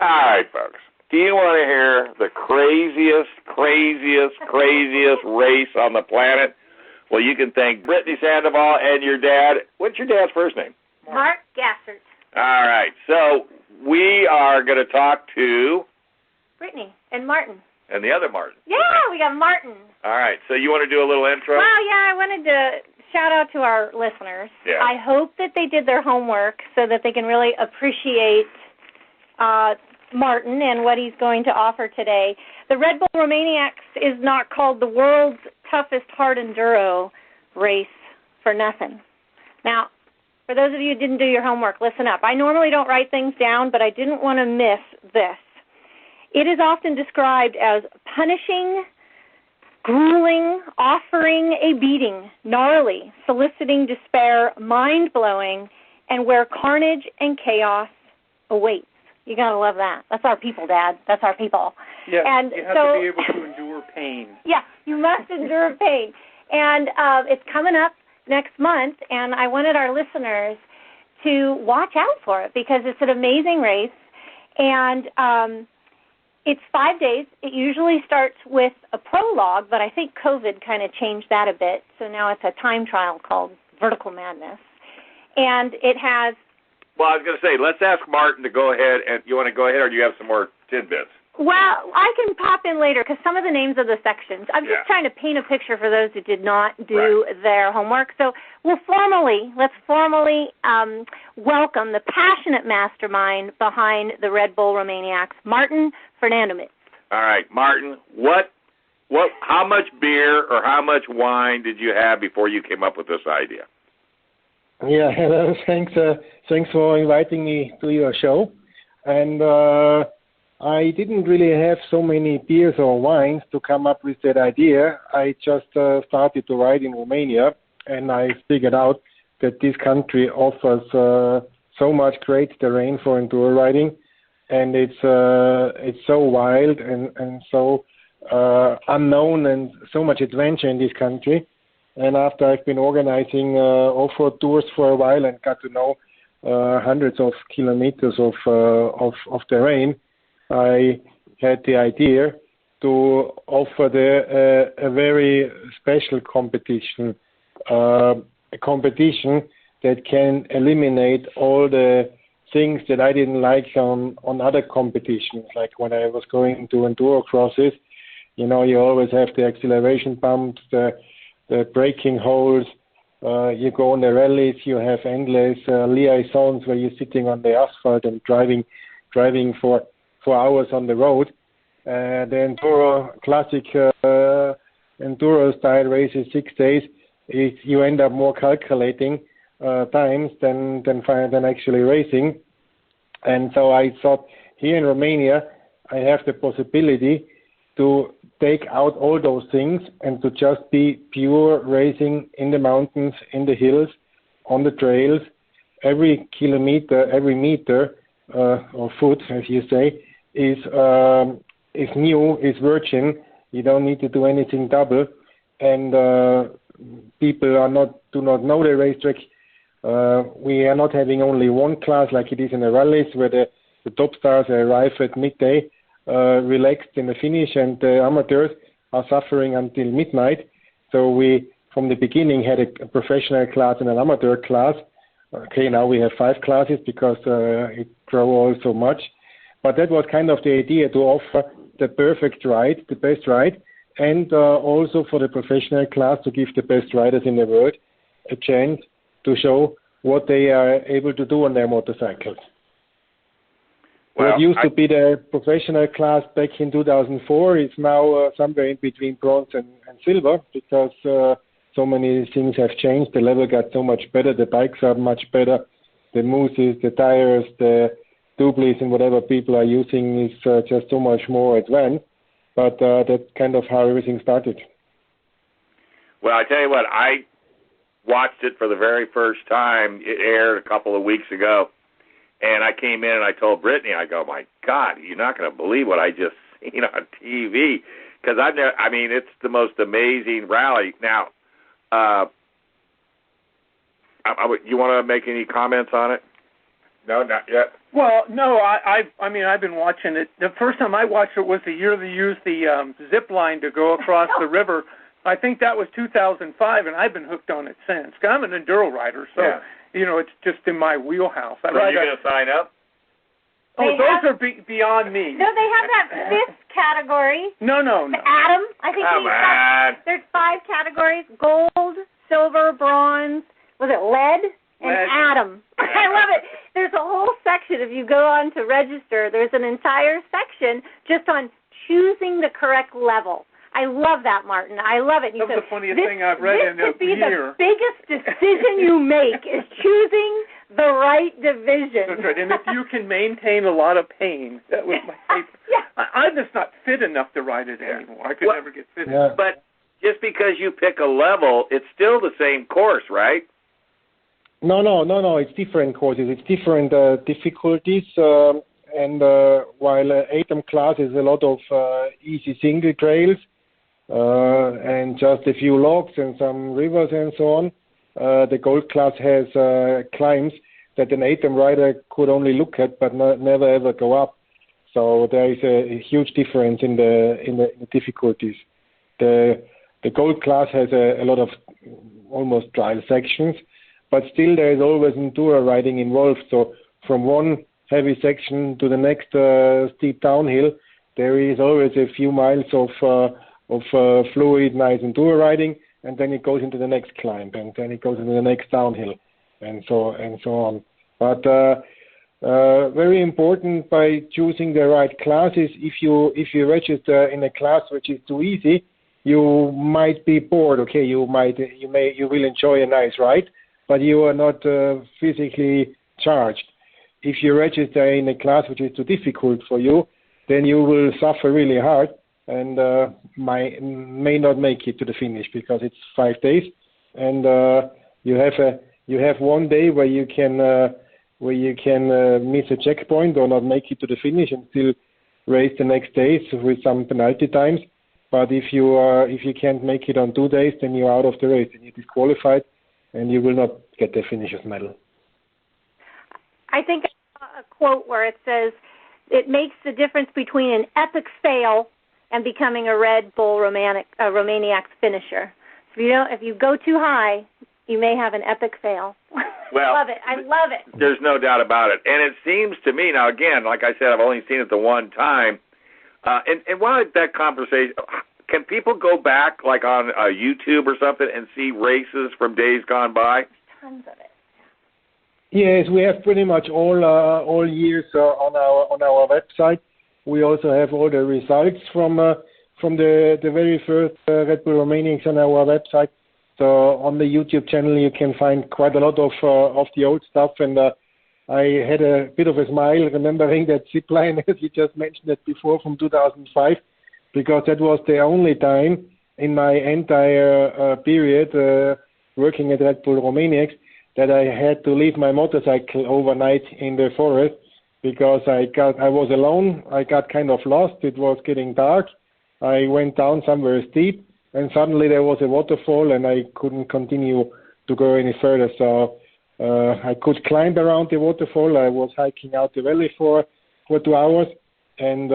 All right, folks. Do you want to hear the craziest race on the planet? Well, you can thank Britney Sandoval and your dad. What's your dad's first name? Mark Gassert. All right. So we are going to talk to Britney and Martin. And the other Martin. Yeah, we got Martin. All right. So you want to do a little intro? Well, yeah, I wanted to shout out to our listeners. Yeah. I hope that they did their homework so that they can really appreciate Martin and what he's going to offer today. The Red Bull Romaniacs is not called the world's toughest hard enduro race for nothing. Now, for those of you who didn't do your homework, listen up. I normally don't write things down, but I didn't want to miss this. It is often described as punishing, grueling, offering a beating, gnarly, soliciting despair, mind-blowing, and where carnage and chaos awaits. You got to love that. That's our people, Dad. That's our people. Yeah, and you have to be able to endure pain. Yeah, you must endure pain. And it's coming up next month, and I wanted our listeners to watch out for it because it's an amazing race. And it's 5 days. It usually starts with a prologue, but I think COVID kind of changed that a bit. So now it's a time trial called Vertical Madness. And it has... Well, I was going to say, let's ask Martin to go ahead. And you want to go ahead, or do you have some more tidbits? Well, I can pop in later because some of the names of the sections, I'm just trying to paint a picture for those who did not do their homework. So let's formally welcome the passionate mastermind behind the Red Bull Romaniacs, Martin Freinademetz. All right, Martin, how much beer or how much wine did you have before you came up with this idea? Yeah, hello. Thanks for inviting me to your show. And I didn't really have so many beers or wines to come up with that idea. I just started to ride in Romania, and I figured out that this country offers so much great terrain for enduro riding, and it's so wild and so unknown and so much adventure in this country. And after I've been organizing off-road tours for a while and got to know hundreds of kilometers of terrain, I had the idea to offer a very special competition, a competition that can eliminate all the things that I didn't like on other competitions. Like when I was going to enduro crosses, you always have the acceleration pumps, the braking holes. You go on the rallies, you have endless liaisons where you're sitting on the asphalt and driving for hours on the road. The enduro classic enduro style races 6 days, you end up more calculating times than actually racing. And so I thought here in Romania I have the possibility to take out all those things and to just be pure racing in the mountains, in the hills, on the trails. Every kilometer, every meter or foot, as you say, is new, is virgin. You don't need to do anything double, and people do not know the racetrack. We are not having only one class like it is in the rallies, where the top stars arrive at midday, relaxed in the finish, and the amateurs are suffering until midnight. So we, from the beginning, had a professional class and an amateur class. Okay, now we have 5 classes because it grew all so much. But that was kind of the idea, to offer the perfect ride, the best ride, and also for the professional class to give the best riders in the world a chance to show what they are able to do on their motorcycles. Well, what used to be the professional class back in 2004 is now somewhere in between bronze and silver, because so many things have changed. The level got so much better. The bikes are much better. The mousses, the tires, the doubles, and whatever people are using is just so much more advanced. But that's kind of how everything started. Well, I tell you what, I watched it for the very first time. It aired a couple of weeks ago. And I came in and I told Britney, I go, my God, you're not going to believe what I just seen on TV. Because it's the most amazing rally. Now, you want to make any comments on it? No, not yet. Well, no, I mean, I've been watching it. The first time I watched it was the year they used the zip line to go across the river. I think that was 2005, and I've been hooked on it since. I'm an enduro rider, so, it's just in my wheelhouse. So you're going to sign up? Oh, those are beyond me. No, they have that fifth category. No. Adam, I think there's 5 categories: gold, silver, bronze, was it lead? And Adam. I love it. There's a whole section, if you go on to register, there's an entire section just on choosing the correct level. I love that, Martin. I love it. That's the funniest thing I've read in a year. This could be the biggest decision you make is choosing the right division. That's right. And if you can maintain a lot of pain, that was my favorite. I'm just not fit enough to ride it anymore. I could never get fit enough. But just because you pick a level, it's still the same course, right? No. It's different courses. It's different difficulties. And while ATOM class is a lot of easy single trails and just a few logs and some rivers and so on, the gold class has climbs that an ATOM rider could only look at but never ever go up. So there is a huge difference in the difficulties. The gold class has a lot of almost trial sections, but still there is always enduro riding involved. So from one heavy section to the next steep downhill, there is always a few miles of fluid, nice enduro riding, and then it goes into the next climb, and then it goes into the next downhill, and so on. But very important by choosing the right classes. If you register in a class which is too easy, you might be bored. Okay, you will enjoy a nice ride, but you are not physically charged. If you register in a class which is too difficult for you, then you will suffer really hard and may not make it to the finish because it's 5 days, and you have one day where you can miss a checkpoint or not make it to the finish and still race the next day with some penalty times. But if you can't make it on 2 days, then you're out of the race and you're disqualified, and you will not get the finisher's medal. I think I saw a quote where it says, "It makes the difference between an epic fail and becoming a Red Bull Romaniacs finisher. So if you go too high, you may have an epic fail." Well, I love it. There's no doubt about it. And it seems to me, now again, like I said, I've only seen it the one time, and while that conversation, can people go back like on YouTube or something and see races from days gone by? Tons of it. Yes, we have pretty much all years on our website. We also have all the results from the very first Red Bull Romaniacs on our website. So on the YouTube channel you can find quite a lot of the old stuff, and I had a bit of a smile remembering that zip line, as you just mentioned it before, from 2005, because that was the only time in my entire period working at Red Bull Romaniacs that I had to leave my motorcycle overnight in the forest because I was alone. I got kind of lost. It was getting dark. I went down somewhere steep, and suddenly there was a waterfall, and I couldn't continue to go any further. So I could climb around the waterfall. I was hiking out the valley for 2 hours, and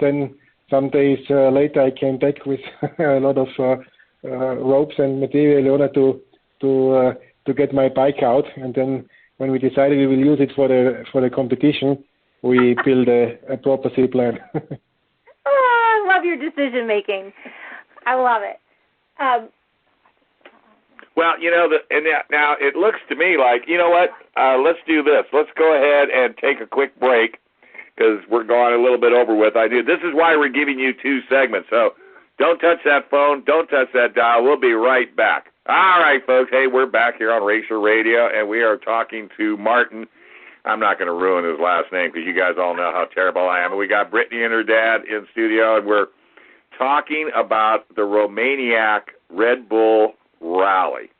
then some days later I came back with a lot of ropes and material in order to get my bike out. And then when we decided we will use it for the competition, we built a proper zip line. Oh, I love your decision making. I love it. Well, now it looks to me like, you know what, let's do this. Let's go ahead and take a quick break because we're going a little bit over with. This is why we're giving you 2 segments. So don't touch that phone. Don't touch that dial. We'll be right back. All right, folks. Hey, we're back here on Racer Radio, and we are talking to Martin. I'm not going to ruin his last name because you guys all know how terrible I am. And we got Britney and her dad in studio, and we're talking about the Romaniac Red Bull Rally.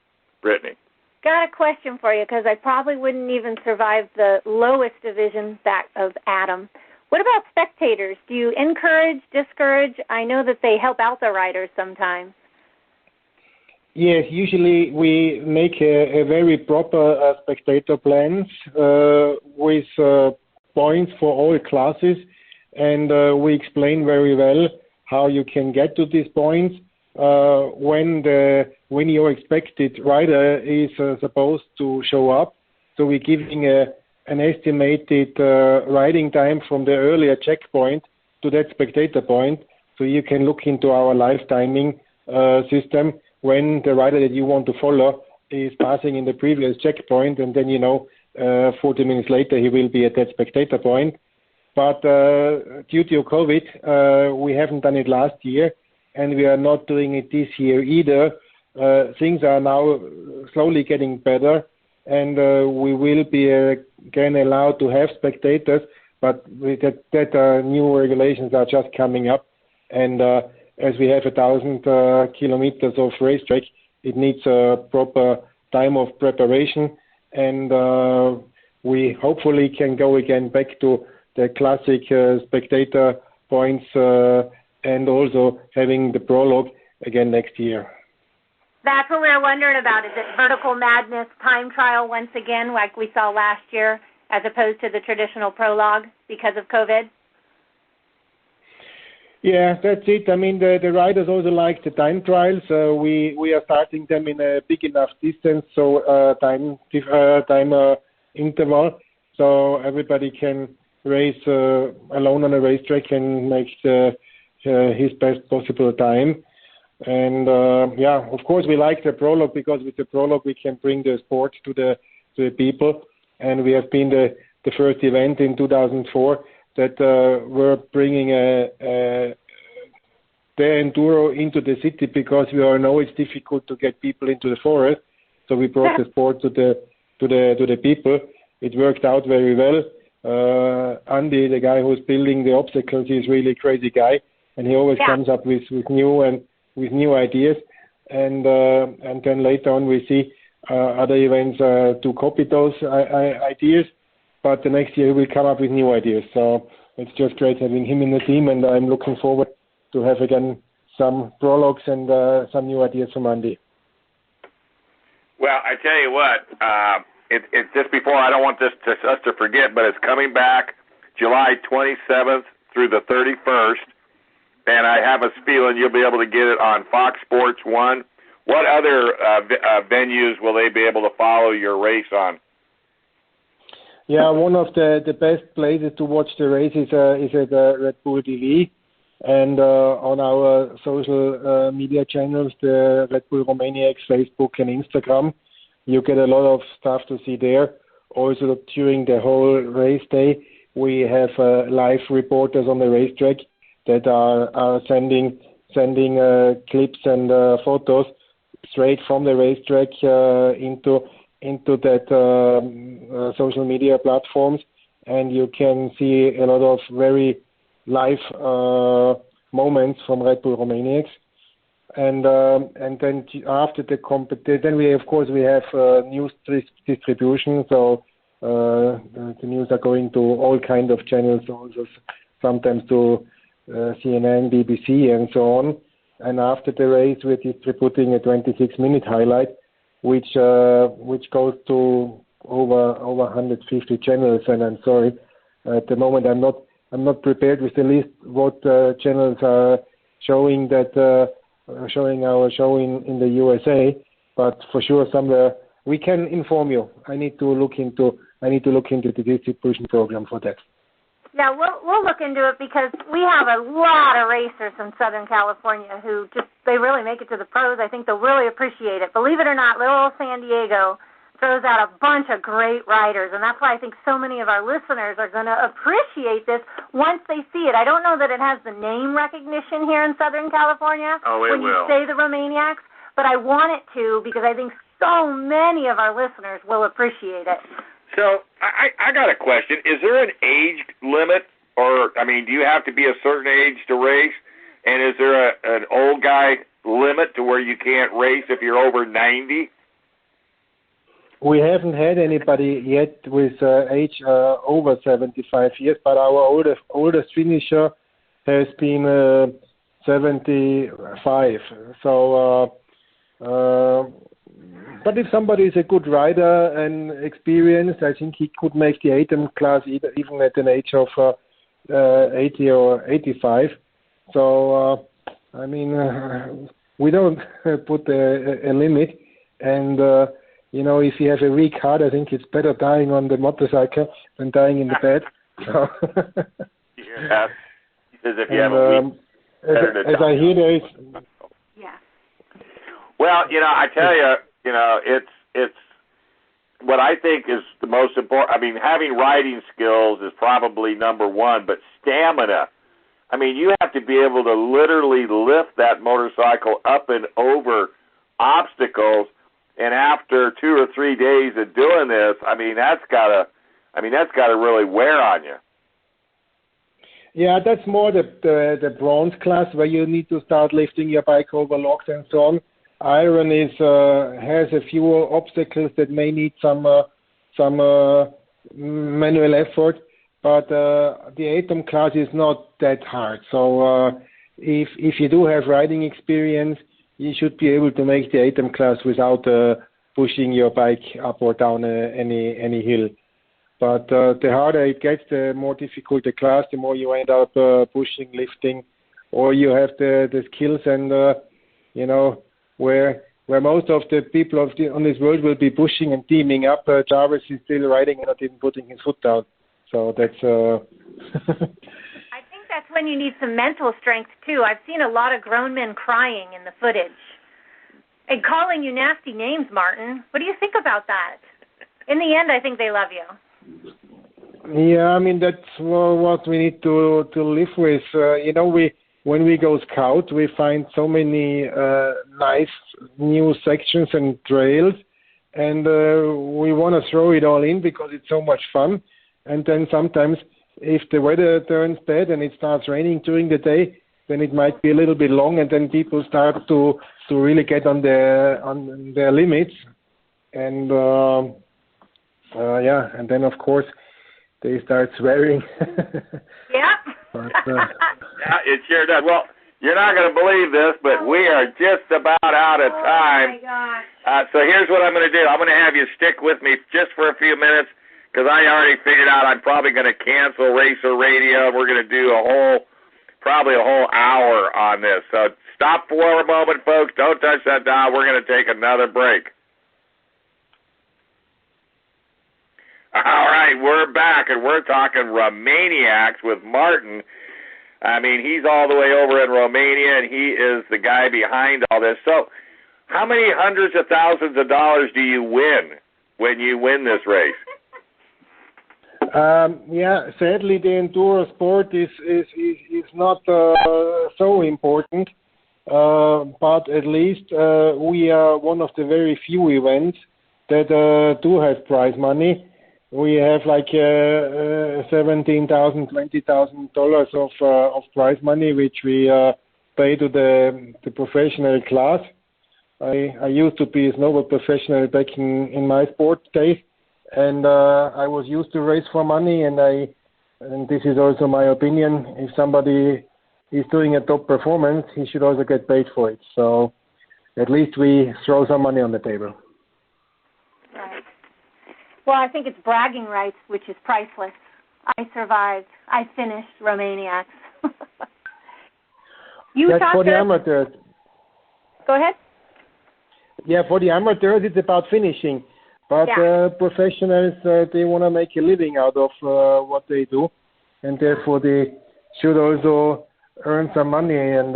Britney. Got a question for you because I probably wouldn't even survive the lowest division back of Adam. What about spectators? Do you encourage, discourage? I know that they help out the riders sometimes. Yes, usually we make a very proper spectator plans with points for all classes, and we explain very well how you can get to these points, when your expected rider is supposed to show up. So we're giving an estimated riding time from the earlier checkpoint to that spectator point, so you can look into our live timing system when the rider that you want to follow is passing in the previous checkpoint, and then 40 minutes later he will be at that spectator point. But due to COVID, we haven't done it last year, and we are not doing it this year either. Things are now slowly getting better, and we will be again allowed to have spectators, but with that new regulations are just coming up, and as we have 1,000 kilometers of racetrack, it needs a proper time of preparation, and we hopefully can go again back to the classic spectator points and also having the prologue again next year. That's what we were wondering about. Is it Vertical Madness time trial once again, like we saw last year, as opposed to the traditional prologue because of COVID? Yeah, that's it. I mean, the riders also like the time trials. We are starting them in a big enough distance, so time interval, so everybody can race alone on a racetrack and make his best possible time. And of course we like the prologue, because with the prologue we can bring the sport to the people, and we have been the first event in 2004 that were bringing the enduro into the city, because we all know it's difficult to get people into the forest. So we brought the sport to the people. It worked out very well. Andy, the guy who's building the obstacles, is really a crazy guy, and he always comes up with new ideas. And then later on we see other events to copy those ideas, but the next year we'll come up with new ideas. So it's just great having him in the team, and I'm looking forward to have again some prologues and some new ideas from Andy. Well, I tell you what, it's just before, I don't want us to forget, but it's coming back July 27th through the 31st, and I have a feeling you'll be able to get it on Fox Sports 1. What other venues will they be able to follow your race on? Yeah, one of the best places to watch the race is at Red Bull TV, and on our social media channels, the Red Bull Romaniacs, Facebook and Instagram. You get a lot of stuff to see there. Also, during the whole race day, we have live reporters on the racetrack that are sending clips and photos straight from the racetrack into that social media platforms, and you can see a lot of very live moments from Red Bull Romaniacs. And then after the competition, then we have news distribution. So the news are going to all kind of channels, also sometimes to CNN, BBC, and so on. And after the race, we're distributing a 26-minute highlight, which goes to over 150 channels. And I'm sorry, at the moment I'm not prepared with the list what channels are showing that. Showing our show in the USA, but for sure somewhere we can inform you. I need to look into the distribution program for that. Yeah, we'll look into it, because we have a lot of racers in Southern California who they really make it to the pros. I think they'll really appreciate it. Believe it or not, little San Diego throws out a bunch of great riders, and that's why I think so many of our listeners are going to appreciate this once they see it. I don't know that it has the name recognition here in Southern California when you say the Romaniacs, but I want it to, because I think so many of our listeners will appreciate it. So I got a question. Is there an age limit, or, I mean, do you have to be a certain age to race? And is there an old guy limit to where you can't race if you're over 90? We haven't had anybody yet with age over 75 years, but our oldest finisher has been 75. So But if somebody is a good rider and experienced, I think he could make the ATEM class even at an age of 80 or 85. So, we don't put a limit. And, if you have a weak heart, I think it's better dying on the motorcycle than dying in the bed. So yeah. Because if you have a weak... As I hear there is... Yeah. Well, I tell you, it's what I think is the most important. I mean, having riding skills is probably number one, but stamina. I mean, you have to be able to literally lift that motorcycle up and over obstacles. And after 2 or 3 days of doing this, that's gotta really wear on you. Yeah, that's more the bronze class where you need to start lifting your bike over logs and so on. Iron has a few obstacles that may need some manual effort, but the ATEM class is not that hard. So if you do have riding experience, you should be able to make the ATEM class without pushing your bike up or down any hill. But the harder it gets, the more difficult the class, the more you end up pushing, lifting, or you have the skills and, where most of the people on this world will be pushing and teaming up, Jarvis is still riding and not even putting his foot down. So that's... I think that's when you need some mental strength, too. I've seen a lot of grown men crying in the footage and calling you nasty names, Martin. What do you think about that? In the end, I think they love you. Yeah, that's what we need to live with. When we go scout, we find so many nice new sections and trails, and we want to throw it all in because it's so much fun. And then sometimes, if the weather turns bad and it starts raining during the day, then it might be a little bit long, and then people start to really get on their limits. And and then of course they start swearing. Yeah. But, yeah, it sure does. Well, you're not going to believe this, but we are just about out of time. Oh my gosh. So here's what I'm going to do. I'm going to have you stick with me just for a few minutes, because I already figured out I'm probably going to cancel Racer Radio. We're going to do probably a whole hour on this. So stop for a moment, folks. Don't touch that dial. We're going to take another break. All right, we're back, and we're talking Romaniacs with Martin. He's all the way over in Romania, and he is the guy behind all this. So how many hundreds of thousands of dollars do you win when you win this race? Sadly, the enduro sport is not so important, but at least we are one of the very few events that do have prize money. We have like $17,000, $20,000 of prize money, which we pay to the professional class. I used to be a snowboard professional back in my sport days, and I was used to race for money. And this is also my opinion. If somebody is doing a top performance, he should also get paid for it. So at least we throw some money on the table. Right. Well, I think it's bragging rights, which is priceless. I survived. I finished Romaniacs. That's for the amateurs. Go ahead. Yeah, for the amateurs, it's about finishing. But professionals, they want to make a living out of what they do. And therefore, they should also earn some money and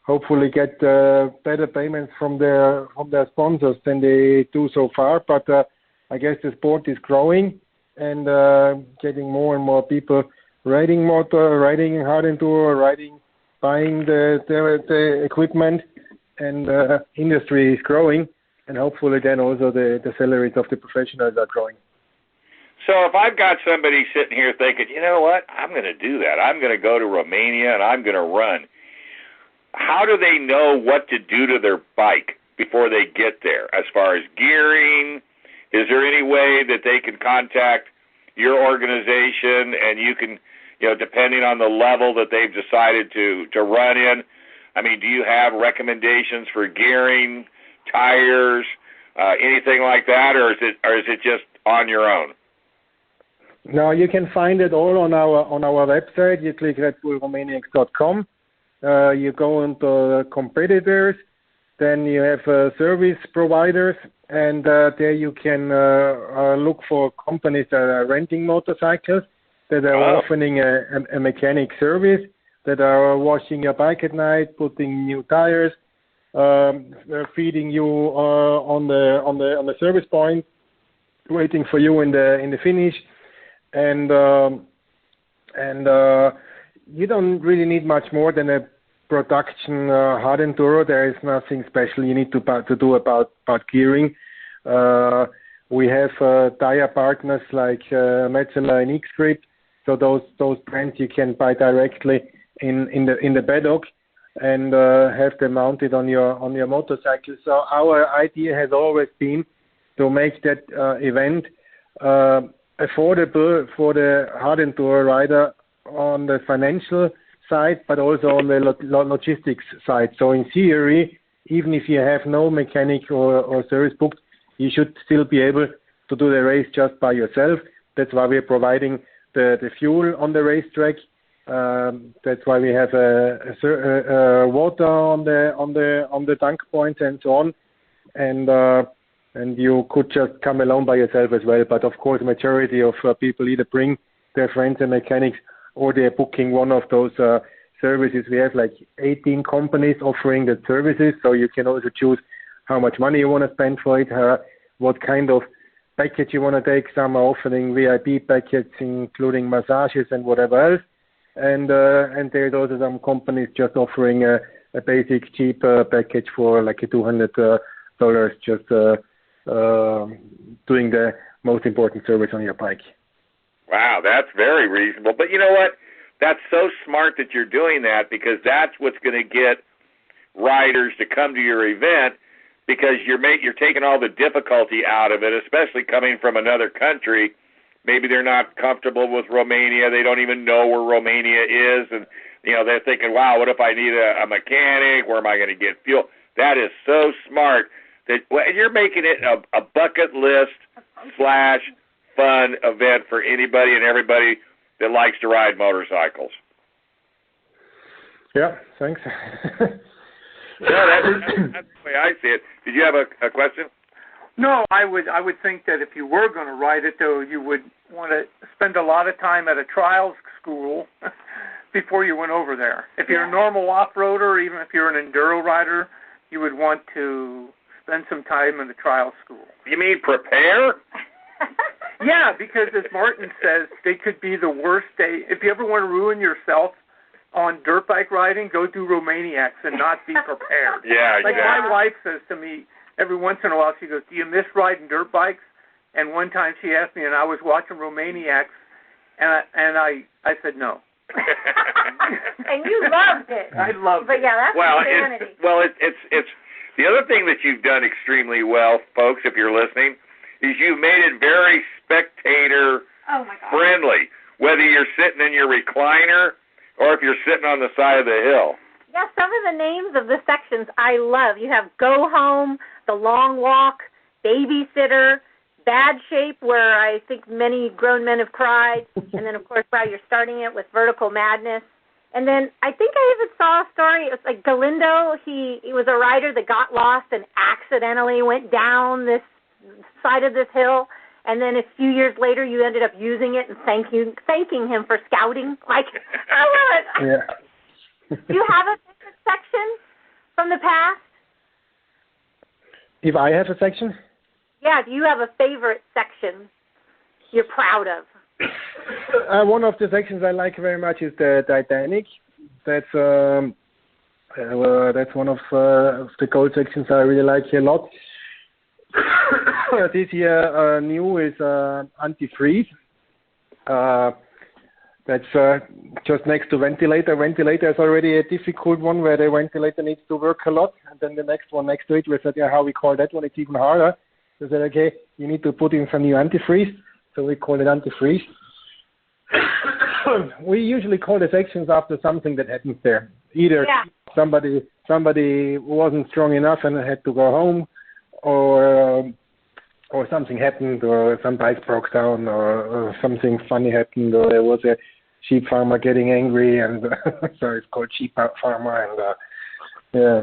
hopefully get better payments from their sponsors than they do so far. But I guess the sport is growing and getting more and more people riding motor, riding hard enduro, buying the equipment, and industry is growing, and hopefully then also the salaries of the professionals are growing. So if I've got somebody sitting here thinking, you know what, I'm going to do that. I'm going to go to Romania and I'm going to run. How do they know what to do to their bike before they get there as far as gearing? Is there any way that they can contact your organization and you can, depending on the level that they've decided to run in, do you have recommendations for gearing tires, anything like that, or is it just on your own? No, you can find it all on our website. You click redbullromaniacs.com. You go into competitors, then you have service providers, and there you can look for companies that are renting motorcycles, that are offering a mechanic service, that are washing your bike at night, putting new tires, feeding you on the service point, waiting for you in the finish, and you don't really need much more than a production hard enduro. There is nothing special you need to do about gearing. We have tire partners like Metzeler and X-Grip, so those brands you can buy directly in the paddock and have them mounted on your motorcycle. So our idea has always been to make that event affordable for the hard enduro rider on the financial side, but also on the logistics side. So in theory, even if you have no mechanic or service booked, you should still be able to do the race just by yourself. That's why we're providing the fuel on the racetrack. That's why we have water on the tank points and so on. And you could just come along by yourself as well. But of course, majority of people either bring their friends and mechanics, or they're booking one of those services. We have like 18 companies offering the services, so you can also choose how much money you want to spend for it, what kind of package you want to take. Some are offering VIP packages, including massages and whatever else. And there's also some companies just offering a basic cheap package for like $200, just doing the most important service on your bike. Wow, that's very reasonable. But you know what? That's so smart that you're doing that, because that's what's going to get riders to come to your event, because you're taking all the difficulty out of it, especially coming from another country. Maybe they're not comfortable with Romania. They don't even know where Romania is. And, they're thinking, wow, what if I need a mechanic? Where am I going to get fuel? That is so smart. And you're making it a bucket list / fun event for anybody and everybody that likes to ride motorcycles. Yeah, thanks. That's the way I see it. Did you have a question? No, I would think that if you were going to ride it, though, you would want to spend a lot of time at a trials school before you went over there. If you're a normal off-roader, even if you're an enduro rider, you would want to spend some time in the trial school. You mean prepare? Yeah, because as Martin says, they could be the worst day. If you ever want to ruin yourself on dirt bike riding, go do Romaniacs and not be prepared. Yeah, like exactly. My wife says to me every once in a while, she goes, do you miss riding dirt bikes? And one time she asked me, and I was watching Romaniacs, and I said no. And you loved it. I loved it. But yeah, that's insanity. It's the other thing that you've done extremely well, folks, if you're listening, is you've made it very spectator friendly, whether you're sitting in your recliner or if you're sitting on the side of the hill. Yeah, some of the names of the sections I love. You have Go Home, The Long Walk, Babysitter, Bad Shape, where I think many grown men have cried, and then, of course, you're starting it with Vertical Madness. And then I think I even saw a story. It was like Galindo. He was a rider that got lost and accidentally went down this side of this hill, and then a few years later you ended up using it and thanking him for scouting. Like, I love it. Yeah. Do you have a favorite section from the past? If I have a section? Yeah, do you have a favorite section you're proud of? One of the sections I like very much is the Titanic. That's one of the gold sections I really like a lot. This year new is antifreeze. That's just next to ventilator. Ventilator is already a difficult one where the ventilator needs to work a lot. And then the next one next to it, we said, how we call that one, it's even harder. So we said, okay, you need to put in some new antifreeze. So we call it antifreeze. We usually call the sections after something that happens there. Either somebody wasn't strong enough and had to go home, or something happened, or some bike broke down, or something funny happened, or there was a sheep farmer getting angry, and so it's called sheep farmer, and yeah.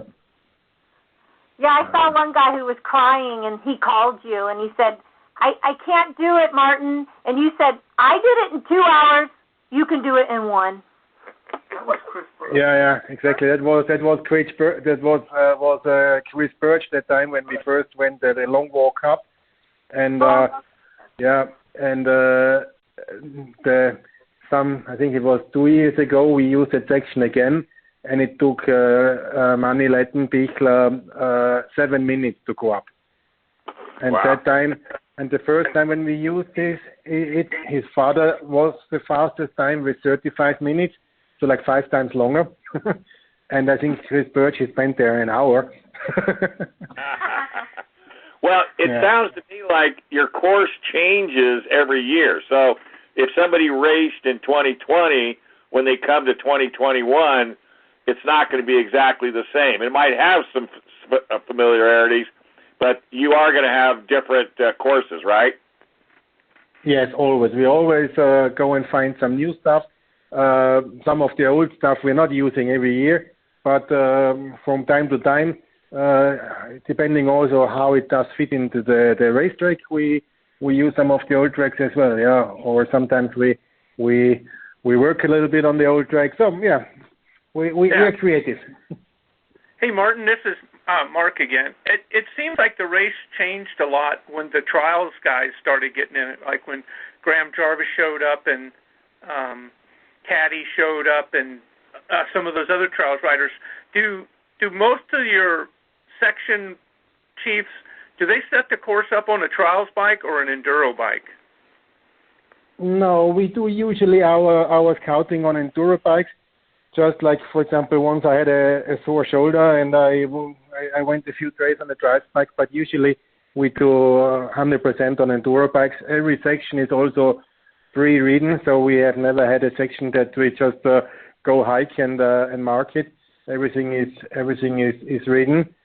Yeah, I saw one guy who was crying, and he called you, and he said, I can't do it, Martin. And you said, I did it in 2 hours. You can do it in 1. Yeah, exactly. That was Chris Birch that time when we first went the long walk up, and I think it was 2 years ago, we used that section again, and it took Manni Lettenbichler 7 minutes to go up. And wow. That time, and the first time when we used this, his father was the fastest time with 35 minutes, so like 5 times longer. And I think Chris Birch, he spent there an hour. Well, it sounds to me like your course changes every year. So if somebody raced in 2020, when they come to 2021, it's not going to be exactly the same. It might have some familiarities, but you are going to have different courses, right? Yes, always. We always go and find some new stuff. Some of the old stuff we're not using every year, but from time to time, depending also how it does fit into the racetrack, we use some of the old tracks as well, yeah. Or sometimes we work a little bit on the old track. So yeah, we are creative. Hey Martin, this is Mark again. It seems like the race changed a lot when the trials guys started getting in it, like when Graham Jarvis showed up and Caddy showed up and some of those other trials riders. Do most of your section chiefs, do they set the course up on a trials bike or an enduro bike? No, we do usually our scouting on enduro bikes. Just like, for example, once I had a sore shoulder and I went a few trails on the drive bike, but usually we do 100% on enduro bikes. Every section is also pre-ridden, so we have never had a section that we just go hike and mark it. Everything is ridden.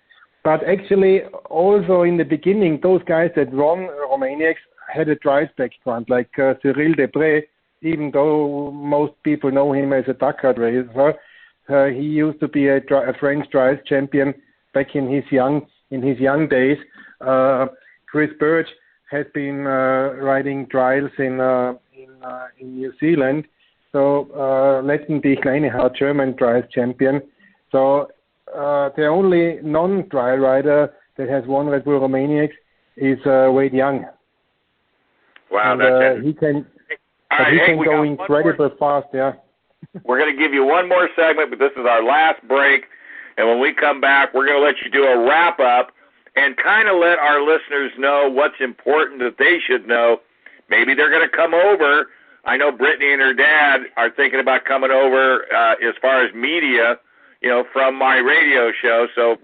But actually, also in the beginning, those guys that run Romaniacs had a drive background, like Cyril Debré. Even though most people know him as a Dakar racer, he used to be a French drive champion back in his young days. Chris Birch has been riding trials in New Zealand. So Lettenbichler anyhow, German drive champion. So the only non-trial rider that has won Red Bull Romaniacs is Wade Young. Wow, and, that's it. He can. All But right, he hey, can we go got incredible fast, yeah. We're going to give you one more segment, but this is our last break. And when we come back, we're going to let you do a wrap-up and kind of let our listeners know what's important that they should know. Maybe they're going to come over. I know Britney and her dad are thinking about coming over as far as media, from my radio show. So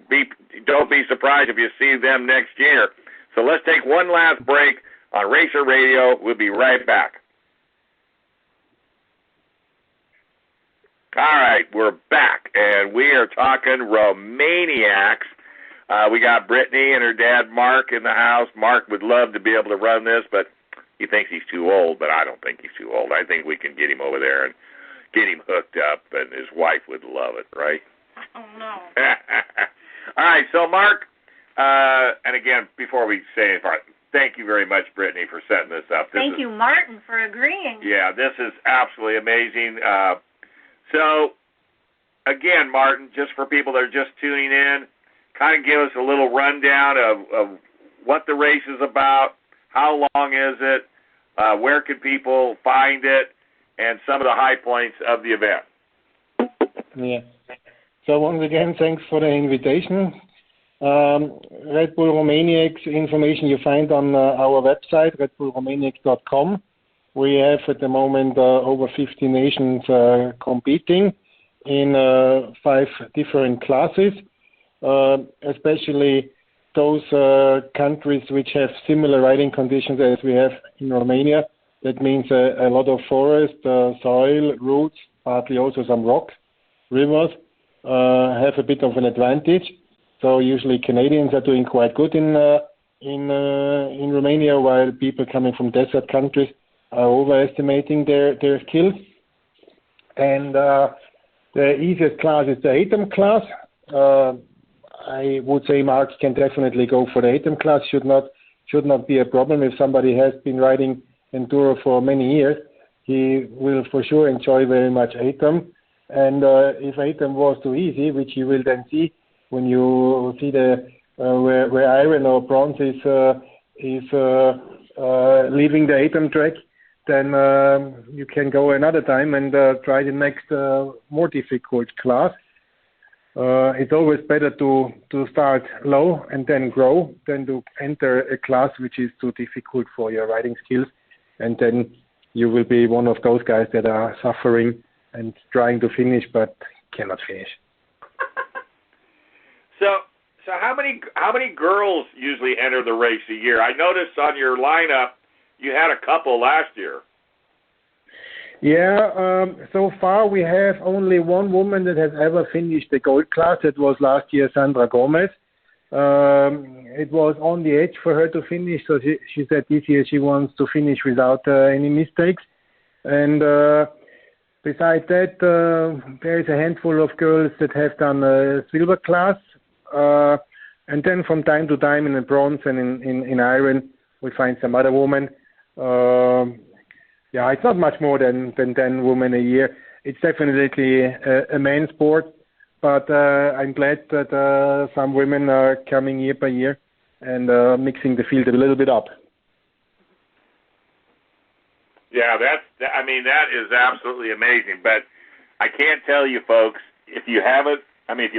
don't be surprised if you see them next year. So let's take one last break on Racer Radio. We'll be right back. All right, we're back, and we are talking Romaniacs. We got Britney and her dad, Mark, in the house. Mark would love to be able to run this, but he thinks he's too old, but I don't think he's too old. I think we can get him over there and get him hooked up, and his wife would love it, right? Oh, no. All right, so Mark, and again, before we say anything, thank you very much, Britney, for setting this up. Thank you, Martin, for agreeing. Yeah, this is absolutely amazing. So, again, Martin, just for people that are just tuning in, kind of give us a little rundown of what the race is about, how long is it, where can people find it, and some of the high points of the event. Yeah. So once again, thanks for the invitation. Red Bull Romaniacs information you find on our website, redbullromaniacs.com. We have at the moment over 50 nations competing in 5 different classes, especially those countries which have similar riding conditions as we have in Romania. That means a lot of forest, soil, roots, partly also some rock, rivers, have a bit of an advantage. So usually Canadians are doing quite good in Romania, while people coming from desert countries are overestimating their skills. And the easiest class is the ATEM class. I would say Mark can definitely go for the ATEM class. Should not be a problem. If somebody has been riding enduro for many years, he will for sure enjoy very much ATEM. And if ATEM was too easy, which you will then see when you see the where iron or bronze is leaving the ATEM track, then you can go another time and try the next more difficult class. It's always better to start low and then grow than to enter a class which is too difficult for your riding skills, and then you will be one of those guys that are suffering and trying to finish but cannot finish. So how many girls usually enter the race a year? I noticed on your lineup you had a couple last year. Yeah, so far we have only one woman that has ever finished the gold class. That was last year, Sandra Gomez. It was on the edge for her to finish, so she said this year she wants to finish without any mistakes. And besides that, there is a handful of girls that have done a silver class. And then from time to time in the bronze and in iron, we find some other women. Yeah, it's not much more than 10 women a year. It's definitely a men's sport, but I'm glad that some women are coming year by year and mixing the field a little bit up. Yeah, that is absolutely amazing. But I can't tell you, folks, if you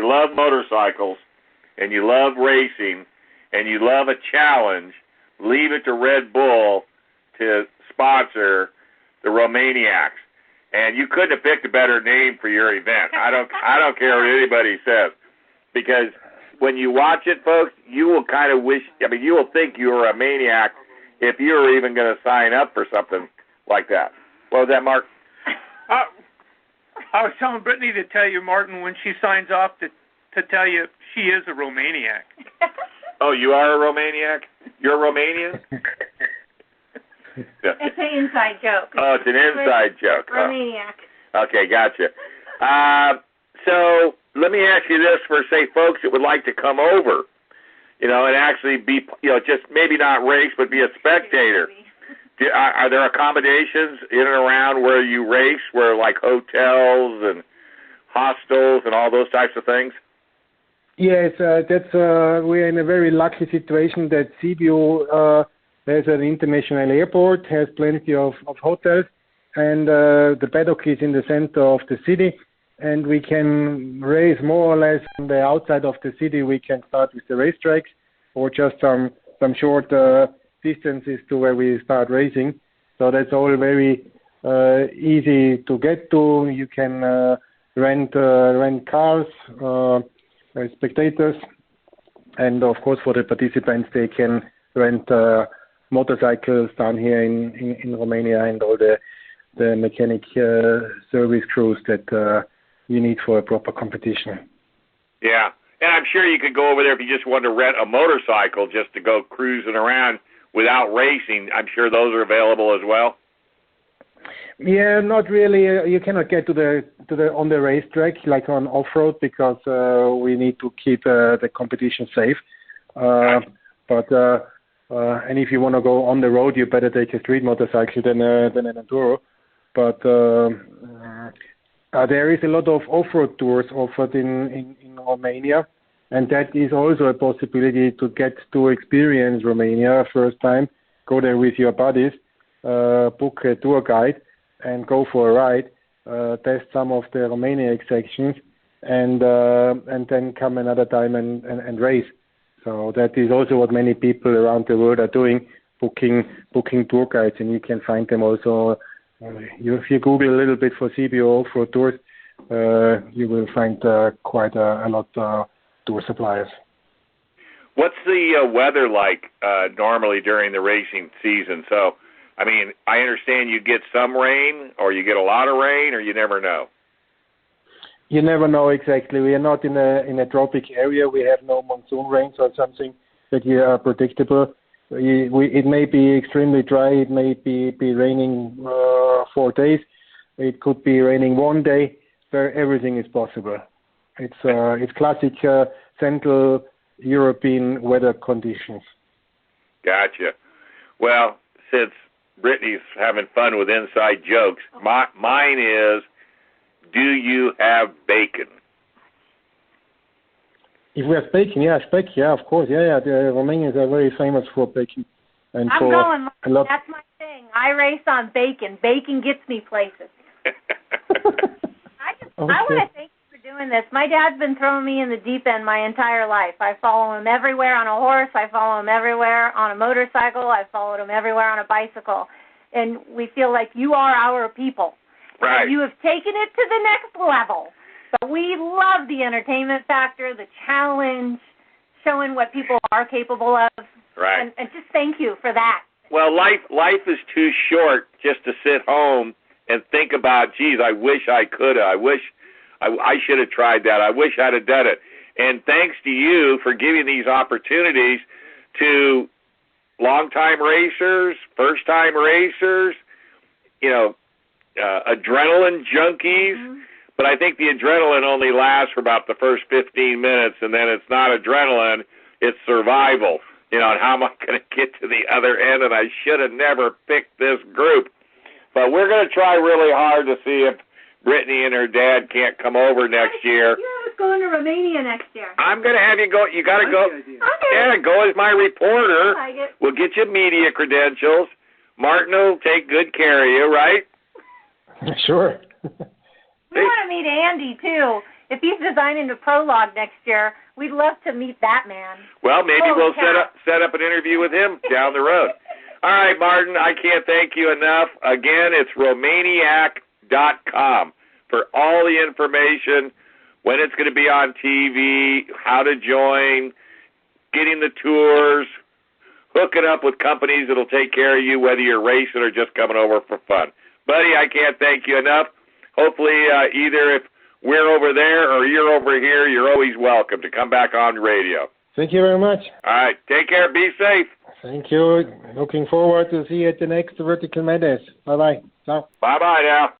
love motorcycles and you love racing and you love a challenge, leave it to Red Bull to sponsor the Romaniacs. And you couldn't have picked a better name for your event. I don't care what anybody says, because when you watch it, folks, you will kind of you will think you're a maniac if you're even going to sign up for something like that. What was that, Mark? I was telling Britney to tell you, Martin, when she signs off to tell you she is a Romaniac. Oh, you are a Romaniac? You're a Romanian? It's an inside joke. Oh, it's an inside joke. Romaniac. Okay, gotcha. So let me ask you this for, say, folks that would like to come over, and actually be, just maybe not race, but be a spectator. Are there accommodations in and around where you race, where like hotels and hostels and all those types of things? Yes, we're in a very lucky situation that Sibiu there's an international airport, has plenty of hotels, and the paddock is in the center of the city, and we can race more or less on the outside of the city. We can start with the racetracks or just some short distances to where we start racing. So that's all very easy to get to. You can rent cars, spectators, and of course for the participants they can rent motorcycles down here in Romania, and all the mechanic service crews that you need for a proper competition. Yeah, and I'm sure you could go over there if you just wanted to rent a motorcycle just to go cruising around without racing. I'm sure those are available as well. Yeah, not really. You cannot get to the on the racetrack like on off-road because we need to keep the competition safe. And if you want to go on the road, you better take a street motorcycle than an enduro. But there is a lot of off-road tours offered in Romania, and that is also a possibility to get to experience Romania first time. Go there with your buddies, book a tour guide, and go for a ride. Test some of the Romaniac sections, and then come another time and race. So that is also what many people around the world are doing, booking tour guides, and you can find them also. If you Google a little bit for CBO for tours, you will find quite a lot of tour suppliers. What's the weather like normally during the racing season? So, I understand you get some rain, or you get a lot of rain, or you never know. You never know exactly. We are not in a tropic area. We have no monsoon rains or something that are predictable. It may be extremely dry. It may be raining 4 days. It could be raining 1 day. So everything is possible. It's classic Central European weather conditions. Gotcha. Well, since Brittany's having fun with inside jokes, mine is, do you have bacon? If we have bacon, steak, of course, The Romanians are very famous for bacon. And I'm going. That's my thing. I race on bacon. Bacon gets me places. I want to thank you for doing this. My dad's been throwing me in the deep end my entire life. I follow him everywhere on a horse. I follow him everywhere on a motorcycle. I followed him everywhere on a bicycle. And we feel like you are our people. Right. And you have taken it to the next level. But we love the entertainment factor, the challenge, showing what people are capable of. Right. And just thank you for that. Well, life is too short just to sit home and think about, geez, I wish I could have. I wish I should have tried that. I wish I'd have done it. And thanks to you for giving these opportunities to long-time racers, first-time racers, adrenaline junkies. Mm-hmm. But I think the adrenaline only lasts for about the first 15 minutes, and then it's not adrenaline, it's survival. And how am I going to get to the other end? And I should have never picked this group. But we're going to try really hard to see if Brittany and her dad can't come over next year. You're going to Romania next year. I'm going to have you go. You got to go. Okay. Yeah, go as my reporter. I like it. We'll get you media credentials. Martin will take good care of you, right? Sure. We want to meet Andy, too. If he's designing the prologue next year, we'd love to meet that man. Well, maybe we'll set up an interview with him down the road. All right, Martin, I can't thank you enough. Again, it's Romaniac.com for all the information, when it's going to be on TV, how to join, getting the tours, hooking up with companies that'll take care of you, whether you're racing or just coming over for fun. Buddy, I can't thank you enough. Hopefully, either if we're over there or you're over here, you're always welcome to come back on radio. Thank you very much. All right. Take care. Be safe. Thank you. Looking forward to see you at the next Vertical Madness. Bye-bye. Ciao. Bye-bye now.